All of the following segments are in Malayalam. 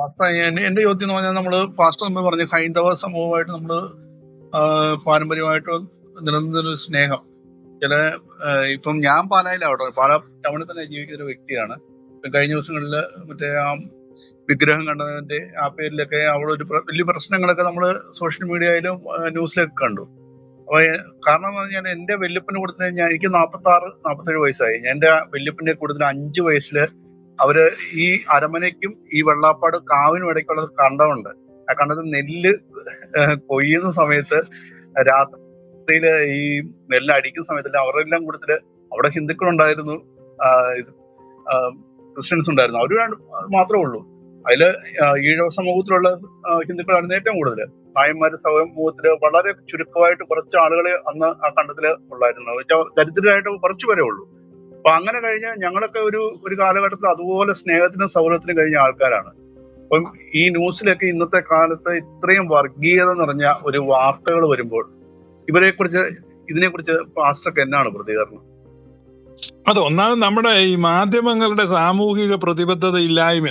പാസ്റ്റർ, എന്റെ ചോദ്യം എന്ന് പറഞ്ഞാൽ പാസ്റ്റർ നമ്മൾ പറഞ്ഞു ഹൈന്ദവ സമൂഹമായിട്ട് പാരമ്പര്യമായിട്ട് നിലനിന്നൊരു സ്നേഹം. ചില ഇപ്പം ഞാൻ പാലായിലാവട്ടെ, പാലാ ടൗണിൽ തന്നെ ജീവിക്കുന്ന ഒരു വ്യക്തിയാണ്. കഴിഞ്ഞ ദിവസങ്ങളിൽ മറ്റേ ആ വിഗ്രഹം കണ്ടതിന്റെ ആ പേരിലൊക്കെ അവിടെ ഒരു വലിയ പ്രശ്നങ്ങളൊക്കെ നമ്മൾ സോഷ്യൽ മീഡിയയിലും ന്യൂസിലൊക്കെ കണ്ടു. അപ്പൊ കാരണം എന്ന് പറഞ്ഞാൽ എന്റെ വല്യപ്പന്റെ കൂട്ടത്തിൽ എനിക്ക് 47 വയസ്സായി. എന്റെ വല്യപ്പന്റെ കൂട്ടത്തിൽ 5 വയസ്സില് അവര് ഈ അരമനയ്ക്കും ഈ വെള്ളാപ്പാട് കാവിനും ഇടയ്ക്കുള്ള കണ്ടമുണ്ട്. ആ കണ്ടത്തിൽ നെല്ല് കൊയ്യുന്ന സമയത്ത് രാത്രിയില് ഈ നെല്ല് അടിക്കുന്ന സമയത്തില് അവരെല്ലാം കൂട്ടത്തില് അവിടെ ഹിന്ദുക്കളുണ്ടായിരുന്നു, ക്രിസ്ത്യൻസ് ഉണ്ടായിരുന്നു. അവര് മാത്രമേ ഉള്ളൂ. അതില് ഈഴവ സമൂഹത്തിലുള്ള ഹിന്ദുക്കളാണ് ഏറ്റവും കൂടുതൽ. നായന്മാര് സമൂഹത്തില് വളരെ ചുരുക്കമായിട്ട് കുറച്ച് ആളുകളെ അന്ന് ആ കണ്ടത്തില് ഉള്ളായിരുന്നു. ദരിദ്രരായിട്ട് കുറച്ചു പേരേ ഉള്ളൂ. അപ്പൊ അങ്ങനെ കഴിഞ്ഞ ഞങ്ങളൊക്കെ ഒരു കാലഘട്ടത്തിൽ അതുപോലെ സ്നേഹത്തിനും സൗഹൃദത്തിനും കഴിഞ്ഞ ആൾക്കാരാണ്. അപ്പം ഈ ന്യൂസിലൊക്കെ ഇന്നത്തെ കാലത്ത് ഇത്രയും വർഗീയത നിറഞ്ഞ ഒരു വാർത്തകൾ വരുമ്പോൾ ഇതിനെക്കുറിച്ച് പാസ്റ്റർക്ക് എന്നാണ് പ്രതികരണം? അത് ഒന്നാമത് നമ്മുടെ ഈ മാധ്യമങ്ങളുടെ സാമൂഹിക പ്രതിബദ്ധത ഇല്ലായ്മ.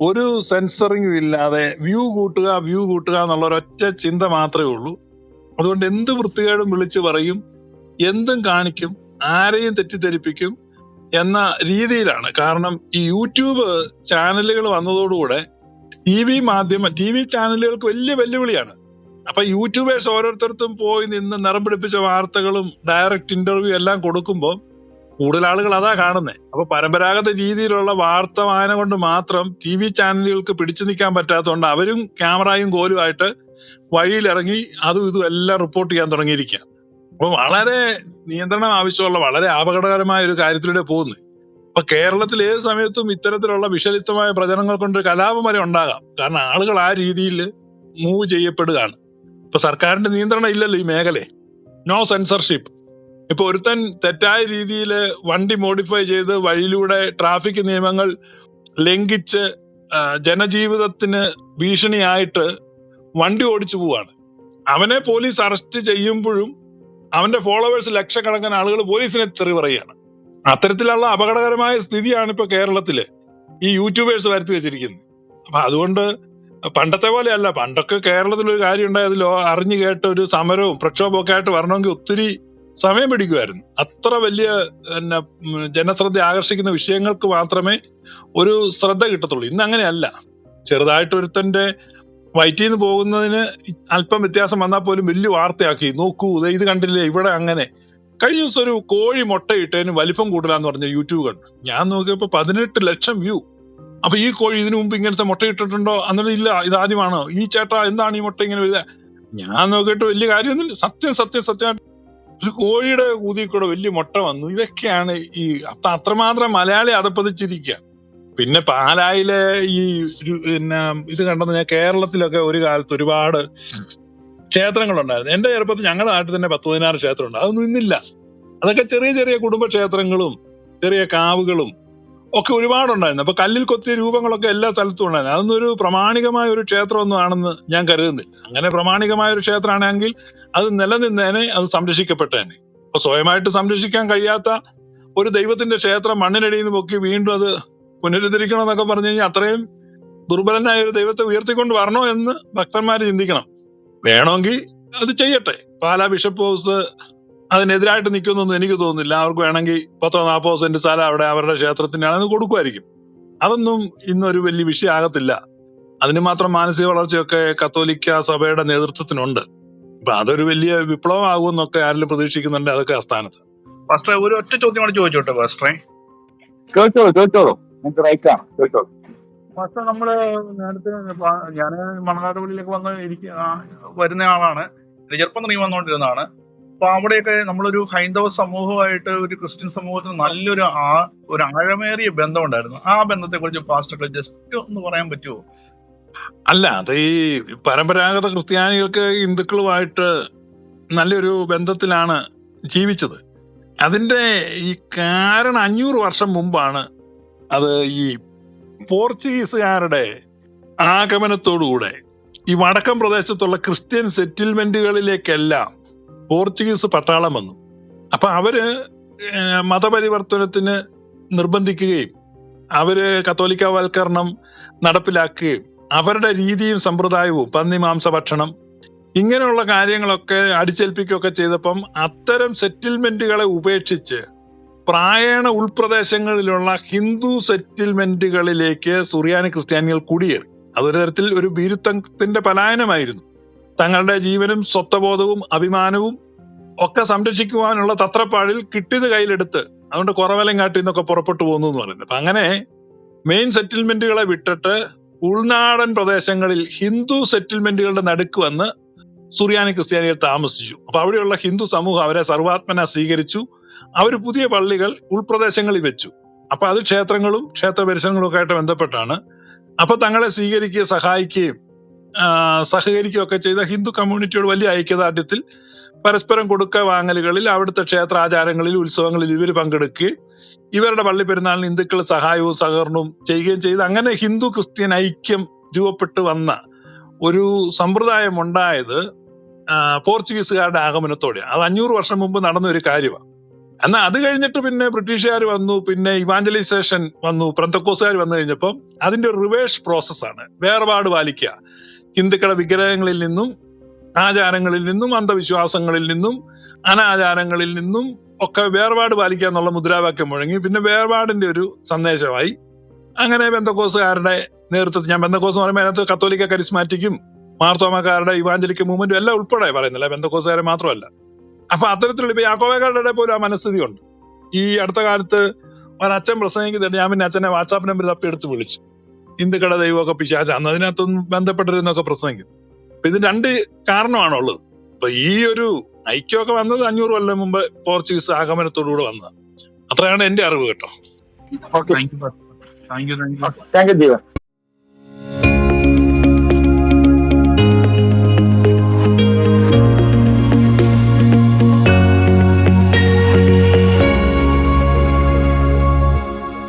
ഒരു സെൻസറിങ്ങും ഇല്ലാതെ വ്യൂ കൂട്ടുക എന്നുള്ള ഒരൊറ്റ ചിന്ത മാത്രമേ ഉള്ളൂ. അതുകൊണ്ട് എന്ത് വൃത്തികേടും വിളിച്ചു പറയും, എന്തും കാണിക്കും, ആരെയും തെറ്റിദ്ധരിപ്പിക്കും എന്ന രീതിയിലാണ്. കാരണം ഈ യൂട്യൂബ് ചാനലുകൾ വന്നതോടുകൂടെ ടി വി ചാനലുകൾക്ക് വലിയ വെല്ലുവിളിയാണ്. അപ്പൊ യൂട്യൂബേഴ്സ് ഓരോരുത്തർക്കും പോയി നിന്ന് നിറം പിടിപ്പിച്ച വാർത്തകളും ഡയറക്റ്റ് ഇന്റർവ്യൂ എല്ലാം കൊടുക്കുമ്പോൾ കൂടുതൽ ആളുകൾ അതാ കാണുന്നത്. അപ്പൊ പരമ്പരാഗത രീതിയിലുള്ള വാർത്ത വായന കൊണ്ട് മാത്രം ടി വി ചാനലുകൾക്ക് പിടിച്ചു നിൽക്കാൻ പറ്റാത്തതുകൊണ്ട് അവരും ക്യാമറയും കോലുമായിട്ട് വഴിയിലിറങ്ങി അതും ഇതും എല്ലാം റിപ്പോർട്ട് ചെയ്യാൻ തുടങ്ങിയിരിക്കുക. അപ്പൊ വളരെ നിയന്ത്രണം ആവശ്യമുള്ള വളരെ അപകടകരമായ ഒരു കാര്യത്തിലൂടെ പോകുന്നത്. അപ്പൊ കേരളത്തിൽ ഏത് സമയത്തും ഇത്തരത്തിലുള്ള വിഷലിപ്തമായ പ്രചരണങ്ങൾ കൊണ്ട് കലാപം വരെ ഉണ്ടാകാം. കാരണം ആളുകൾ ആ രീതിയിൽ മൂവ് ചെയ്യപ്പെടുകയാണ്. ഇപ്പൊ സർക്കാരിന്റെ നിയന്ത്രണം ഇല്ലല്ലോ ഈ മേഖലയെ. No censorship. ഇപ്പൊ ഒരുത്തൻ തെറ്റായ രീതിയിൽ വണ്ടി മോഡിഫൈ ചെയ്ത് വഴിയിലൂടെ ട്രാഫിക് നിയമങ്ങൾ ലംഘിച്ച് ജനജീവിതത്തിന് ഭീഷണിയായിട്ട് വണ്ടി ഓടിച്ചു പോവാണ്. അവനെ പോലീസ് അറസ്റ്റ് ചെയ്യുമ്പോഴും അവന്റെ ഫോളോവേഴ്സ് ലക്ഷക്കണക്കിന് ആളുകൾ പോലീസിനെ തെറി പറയുകയാണ്. അത്തരത്തിലുള്ള അപകടകരമായ സ്ഥിതിയാണ് ഇപ്പൊ കേരളത്തില് ഈ യൂട്യൂബേഴ്സ് വരുത്തി വെച്ചിരിക്കുന്നത്. അപ്പൊ അതുകൊണ്ട് പണ്ടത്തെ പോലെയല്ല. പണ്ടൊക്കെ കേരളത്തിലൊരു കാര്യം ഉണ്ടായതിലോ അറിഞ്ഞു കേട്ട ഒരു സമരവും പ്രക്ഷോഭവും ഒക്കെ ആയിട്ട് വരണമെങ്കിൽ ഒത്തിരി സമയം പിടിക്കുമായിരുന്നു. അത്ര വലിയ ജനശ്രദ്ധ ആകർഷിക്കുന്ന വിഷയങ്ങൾക്ക് മാത്രമേ ഒരു ശ്രദ്ധ കിട്ടത്തുള്ളൂ. ഇന്ന് അങ്ങനെയല്ല. ചെറുതായിട്ട് ഒരുത്തന്റെ വയറ്റിൽ നിന്ന് പോകുന്നതിന് അല്പം വ്യത്യാസം വന്നാൽ പോലും വലിയ വാർത്തയാക്കി. നോക്കൂ, ഇത് കണ്ടില്ലേ, ഇവിടെ അങ്ങനെ. കഴിഞ്ഞ ദിവസം ഒരു കോഴി മുട്ടയിട്ടതിന് വലിപ്പം കൂടുതലാന്ന് പറഞ്ഞ യൂട്യൂബ് കണ്ടു. ഞാൻ നോക്കിയപ്പോ 18 ലക്ഷം വ്യൂ. അപ്പൊ ഈ കോഴി ഇതിനു മുമ്പ് ഇങ്ങനത്തെ മുട്ടയിട്ടിട്ടുണ്ടോ? അന്നേരം ഇല്ല, ഇതാദ്യമാണോ? ഈ ചേട്ടാ എന്താണ് ഈ മുട്ട ഇങ്ങനെ വലുതാ? ഞാൻ നോക്കിയിട്ട് വലിയ കാര്യമൊന്നുമില്ല. സത്യം ഒരു കോഴിയുടെ ഊതി കൂടെ വലിയ മുട്ട വന്നു. ഇതൊക്കെയാണ് ഈ അത്രമാത്രം മലയാളി അതപ്പതിച്ചിരിക്കുക. പിന്നെ പാലായിലെ ഈ ഇത് കണ്ടെന്ന് ഞാൻ കേരളത്തിലൊക്കെ ഒരു കാലത്ത് ഒരുപാട് ക്ഷേത്രങ്ങളുണ്ടായിരുന്നു. എന്റെ ചെറുപ്പത്തിൽ ഞങ്ങളുടെ നാട്ടിൽ തന്നെ 10-16 ക്ഷേത്രമുണ്ട്. അതൊന്നും ഇന്നില്ല. അതൊക്കെ ചെറിയ ചെറിയ കുടുംബ ക്ഷേത്രങ്ങളും ചെറിയ കാവുകളും ഒക്കെ ഒരുപാടുണ്ടായിരുന്നു. അപ്പൊ കല്ലിൽ കൊത്തിയ രൂപങ്ങളൊക്കെ എല്ലാ സ്ഥലത്തും ഉണ്ടായിരുന്നു. അതൊന്നും ഒരു പ്രമാണികമായ ഒരു ക്ഷേത്രമൊന്നും ആണെന്ന് ഞാൻ കരുതുന്നില്ല. അങ്ങനെ പ്രമാണികമായ ഒരു ക്ഷേത്രമാണെങ്കിൽ അത് നിലനിന്നേനെ, അത് സംരക്ഷിക്കപ്പെട്ടേനെ. അപ്പൊ സ്വയമായിട്ട് സംരക്ഷിക്കാൻ കഴിയാത്ത ഒരു ദൈവത്തിന്റെ ക്ഷേത്രം മണ്ണിനടിയിൽ നിന്ന് പൊക്കി വീണ്ടും അത് പുനരുദ്ധരിക്കണം എന്നൊക്കെ പറഞ്ഞു കഴിഞ്ഞാൽ അത്രയും ദുർബലനായ ഒരു ദൈവത്തെ ഉയർത്തിക്കൊണ്ട് വരണോ എന്ന് ഭക്തന്മാര് ചിന്തിക്കണം. വേണമെങ്കിൽ അത് ചെയ്യട്ടെ. പാലാ ബിഷപ്പ് ഹൗസ് അതിനെതിരായിട്ട് നിൽക്കുമെന്നൊന്നും എനിക്ക് തോന്നുന്നില്ല. അവർക്ക് വേണമെങ്കിൽ 10-40 സെന്റ് സ്ഥലം അവിടെ അവരുടെ ക്ഷേത്രത്തിനാണെന്ന് കൊടുക്കുമായിരിക്കും. അതൊന്നും ഇന്നൊരു വലിയ വിഷയമാകത്തില്ല. അതിന് മാത്രം മാനസിക വളർച്ചയൊക്കെ കത്തോലിക്ക സഭയുടെ നേതൃത്വത്തിനുണ്ട്. അപ്പൊ അതൊരു വലിയ വിപ്ലവം ആകുമെന്നൊക്കെ ആരെങ്കിലും പ്രതീക്ഷിക്കുന്നുണ്ട്. അതൊക്കെ അസ്ഥാനത്ത്. പാസ്റ്ററെ, ഒരു ഒറ്റ ചോദ്യമാണ് ചോദിച്ചോട്ടെ പാസ്റ്ററെ? ചോദിച്ചോളൂ. പാസ്റ്റർ, നമ്മള് നേരത്തെ ഞാൻ മണനാടുകളിലേക്ക് വരുന്ന ആളാണ്. ചെറുപ്പം തുടങ്ങി വന്നുകൊണ്ടിരുന്നതാണ്. അപ്പൊ അവിടെയൊക്കെ നമ്മളൊരു ഹൈന്ദവ സമൂഹമായിട്ട് ഒരു ക്രിസ്ത്യൻ സമൂഹത്തിന് നല്ലൊരു ആഴമേറിയ ബന്ധം ഉണ്ടായിരുന്നു. ആ ബന്ധത്തെ കുറിച്ച് പാസ്റ്റർക്ക് ജസ്റ്റ് ഒന്ന് പറയാൻ പറ്റുമോ? അല്ല, അത് ഈ പരമ്പരാഗത ക്രിസ്ത്യാനികൾക്ക് ഹിന്ദുക്കളുമായിട്ട് നല്ലൊരു ബന്ധത്തിലാണ് ജീവിച്ചത്. അതിന്റെ ഈ കാരണം 500 വർഷം മുമ്പാണ് അത് ഈ പോർച്ചുഗീസുകാരുടെ ആഗമനത്തോടുകൂടെ ഈ വടക്കൻ പ്രദേശത്തുള്ള ക്രിസ്ത്യൻ സെറ്റിൽമെന്റുകളിലേക്കെല്ലാം പോർച്ചുഗീസ് പട്ടാളം വന്നു. അപ്പൊ അവര് മതപരിവർത്തനത്തിന് നിർബന്ധിക്കുകയും അവര് കത്തോലിക്കവൽക്കരണം നടപ്പിലാക്കുകയും അവരുടെ രീതിയും സമ്പ്രദായവും പന്നി മാംസ ഭക്ഷണം ഇങ്ങനെയുള്ള കാര്യങ്ങളൊക്കെ അടിച്ചേൽപ്പിക്കുകയൊക്കെ ചെയ്തപ്പം അത്തരം സെറ്റിൽമെന്റുകളെ ഉപേക്ഷിച്ച് പ്രായണ ഉൾപ്രദേശങ്ങളിലുള്ള ഹിന്ദു സെറ്റിൽമെന്റുകളിലേക്ക് സുറിയാനി ക്രിസ്ത്യാനികൾ കുടിയേറി. അതൊരു തരത്തിൽ ഒരു ഭീരുത്വത്തിന്റെ പലായനമായിരുന്നു. തങ്ങളുടെ ജീവനും സ്വത്വബോധവും അഭിമാനവും ഒക്കെ സംരക്ഷിക്കുവാനുള്ള തത്രപ്പാടിൽ കിട്ടിയത് കയ്യിലെടുത്ത് അതുകൊണ്ട് കുറവലം കാട്ടി എന്നൊക്കെ പുറപ്പെട്ടു പോകുന്നു എന്ന് പറയുന്നത്. അപ്പൊ അങ്ങനെ മെയിൻ സെറ്റിൽമെന്റുകളെ വിട്ടിട്ട് ഉൾനാടൻ പ്രദേശങ്ങളിൽ ഹിന്ദു സെറ്റിൽമെന്റുകളുടെ നടുക്ക് വന്ന് സുറിയാനി ക്രിസ്ത്യാനികൾ താമസിച്ചു. അപ്പൊ അവിടെയുള്ള ഹിന്ദു സമൂഹം അവരെ സർവാത്മന സ്വീകരിച്ചു. അവർ പുതിയ പള്ളികൾ ഉൾപ്രദേശങ്ങളിൽ വെച്ചു. അപ്പൊ അത് ക്ഷേത്രങ്ങളും ക്ഷേത്ര പരിസരങ്ങളും ഒക്കെ ആയിട്ട് ബന്ധപ്പെട്ടാണ്. അപ്പൊ തങ്ങളെ സ്വീകരിക്കുകയും സഹായിക്കുകയും സഹകരിക്കുകയും ഒക്കെ ചെയ്ത ഹിന്ദു കമ്മ്യൂണിറ്റിയോട് വലിയ ഐക്യദാർഢ്യത്തിൽ പരസ്പരം കൊടുക്ക വാങ്ങലുകളിൽ അവിടുത്തെ ക്ഷേത്രാചാരങ്ങളിൽ ഉത്സവങ്ങളിൽ ഇവർ പങ്കെടുക്കുകയും ഇവരുടെ പള്ളി പെരുന്നാളിന് ഹിന്ദുക്കൾ സഹായവും സഹകരണവും ചെയ്യുകയും ചെയ്ത് അങ്ങനെ ഹിന്ദു ക്രിസ്ത്യൻ ഐക്യം രൂപപ്പെട്ടു വന്ന ഒരു സമ്പ്രദായം ഉണ്ടായത് പോർച്ചുഗീസുകാരുടെ ആഗമനത്തോടെ. അത് 500 വർഷം മുമ്പ് നടന്ന ഒരു കാര്യമാണ്. എന്നാൽ അത് കഴിഞ്ഞിട്ട് പിന്നെ ബ്രിട്ടീഷുകാർ വന്നു, പിന്നെ ഇവാഞ്ചലൈസേഷൻ വന്നു, പെന്തക്കോസ്തുകാർ വന്നു കഴിഞ്ഞപ്പോൾ അതിന്റെ ഒരു റിവേഴ്സ് പ്രോസസ്സാണ്. വേർപാട് പാലിക്കുക, ഹിന്ദുക്കളുടെ വിഗ്രഹങ്ങളിൽ നിന്നും ആചാരങ്ങളിൽ നിന്നും അന്ധവിശ്വാസങ്ങളിൽ നിന്നും അനാചാരങ്ങളിൽ നിന്നും ഒക്കെ വേർപാട് പാലിക്കുക എന്നുള്ള മുദ്രാവാക്യം മുഴങ്ങി. പിന്നെ വേർപാടിന്റെ ഒരു സന്ദേശമായി. അങ്ങനെ പെന്തക്കോസ്തുകാരുടെ നേതൃത്വത്തിൽ, ഞാൻ പെന്തക്കോസ് പറയുമ്പോൾ അതിനകത്ത് കത്തോലിക്ക കരിസ്മാറ്റിക്കും മാർത്തോമാക്കാരുടെ ഇവാഞ്ചലിക്ക മൂവ്മെന്റും എല്ലാം ഉൾപ്പെടെ പറയുന്നില്ല, പെന്തക്കോസ്തുകാരെ മാത്രമല്ല. അപ്പൊ അത്തരത്തിലുള്ള ഇപ്പൊ യാക്കോബക്കാരുടെ പോലും ആ മനസ്ഥിതി ഉണ്ട്. ഈ അടുത്ത കാലത്ത് ഒരച്ഛൻ പ്രസംഗിക്കുന്നുണ്ട്. ഞാൻ പിന്നെ അച്ഛനെ വാട്സാപ്പ് നമ്പർ തപ്പിയെടുത്ത് വിളിച്ചു. ഹിന്ദുക്കളുടെ ദൈവമൊക്കെ പിശാചാന്ന് അതിനകത്തൊന്നും ബന്ധപ്പെട്ടിരുന്നൊക്കെ പ്രസംഗിക്കും. അപ്പൊ ഇത് 2 കാരണമാണുള്ളത്. അപ്പൊ ഈ ഒരു ഐക്യമൊക്കെ വന്നത് 500 കൊല്ലം മുമ്പ് പോർച്ചുഗീസ് ആഗമനത്തോടുകൂടെ വന്നത്. അത്രയാണ് എന്റെ അറിവ് കേട്ടോ. Okay, thank you. Thank you Jeevan.